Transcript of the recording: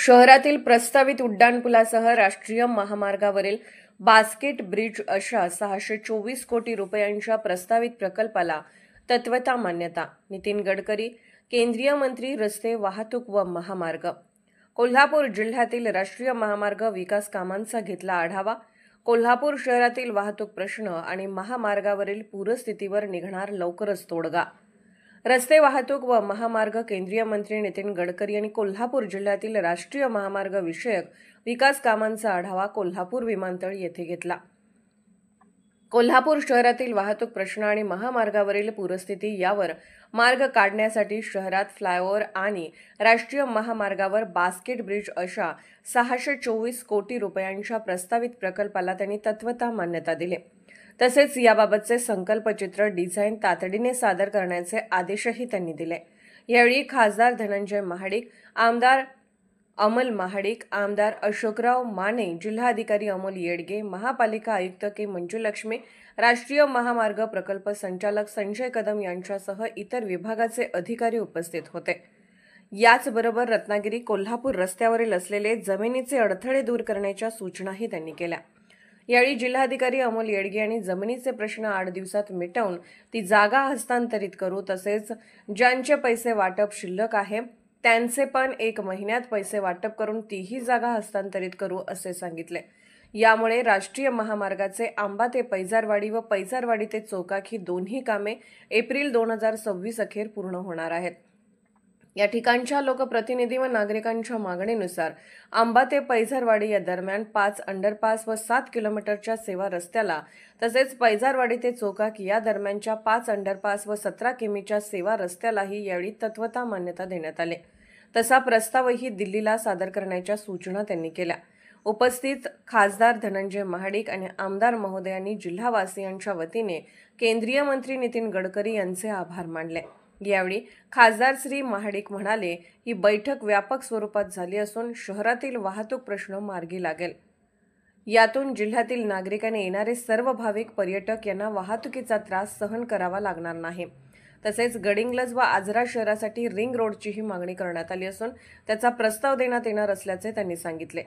शहरातील प्रस्तावित उड्डाणपुलासह राष्ट्रीय महामार्गावरील बास्केट ब्रिज अशा 624 कोटी रुपयांच्या प्रस्तावित प्रकल्पाला तत्वता मान्यता. नितीन गडकरी, केंद्रीय मंत्री, रस्ते वाहतूक व महामार्ग. कोल्हापूर जिल्ह्यातील राष्ट्रीय महामार्ग विकास कामांचा घेतला आढावा. कोल्हापूर शहरातील वाहतूक प्रश्न आणि महामार्गावरील पूरस्थितीवर निघणार लवकरच तोडगा. रस्ते वाहतूक व महामार्ग केंद्रीय मंत्री नितीन गडकरी यांनी कोल्हापूर जिल्ह्यातील राष्ट्रीय महामार्ग विषयक विकास कामांचा आढावा कोल्हापूर विमानतळ येथे घेतला. कोल्हापूर शहरातील वाहतूक प्रश्न आणि महामार्गावरील पूरस्थिती यावर मार्ग काढण्यासाठी शहरात फ्लायओव्हर आणि राष्ट्रीय महामार्गावर बास्केट ब्रिज अशा 624 कोटी रुपयांच्या प्रस्तावित प्रकल्पाला त्यांनी तत्वता मान्यता दिली. तसेच याबाबतचे संकल्पचित्र डिझाईन तातडीने सादर करण्याचे आदेशही त्यांनी दिले. यावेळी खासदार धनंजय महाडिक, आमदार अमल महाडिक, आमदार अशोकराव माने, जिल्हाधिकारी अमोल येडगे, महापालिका आयुक्त के मंजुलक्ष्मी, राष्ट्रीय महामार्ग प्रकल्प संचालक संजय कदम यांच्यासह इतर विभागाचे अधिकारी उपस्थित होते. याचबरोबर रत्नागिरी कोल्हापूर रस्त्यावरील असलेले जमिनीचे अडथळे दूर करण्याच्या सूचनाही त्यांनी केल्या. यावेळी जिल्हाधिकारी अमोल येडगे यांनी जमिनीचे प्रश्न 8 दिवसात मिटवून ती जागा हस्तांतरित करू, तसेच ज्यांचे पैसे वाटप शिल्लक आहे त्यांचे पण 1 महिन्यात पैसे वाटप करून तीही जागा हस्तांतरित करू असे सांगितले. यामुळे राष्ट्रीय महामार्गाचे आंबा ते पैजारवाडी व पैजारवाडी ते चोकाक ही दोन्ही कामे एप्रिल 2026 अखेर पूर्ण होणार आहेत. या ठिकाणच्या लोकप्रतिनिधी व नागरिकांच्या मागणीनुसार आंबा ते पैजारवाडी या दरम्यान 5 अंडरपास व 7 किलोमीटरच्या सेवा रस्त्याला, तसेच पैजारवाडी ते चोकाक या दरम्यानच्या 5 अंडरपास व 17 किमीच्या सेवा रस्त्यालाही यावेळी तत्वता मान्यता देण्यात आली. तसा प्रस्तावही दिल्लीला सादर करण्याच्या सूचना त्यांनी केल्या. उपस्थित खासदार धनंजय महाडिक आणि आमदार महोदयांनी जिल्हावासियांच्या वतीने केंद्रीय मंत्री नितीन गडकरी यांचे आभार मानले. यावेळी खासदार श्री महाडिक म्हणाले, ही बैठक व्यापक स्वरूपात झाली असून शहरातील वाहतूक प्रश्न मार्गी लागेल. यातून जिल्ह्यातील नागरिकांनी येणारे सर्व भाविक पर्यटक यांना वाहतुकीचा त्रास सहन करावा लागणार नाही. तसेच गडिंग्लज व आजरा शहरासाठी रिंग रोडचीही मागणी करण्यात आली असून त्याचा प्रस्ताव देण्यात येणार असल्याचे त्यांनी सांगितले.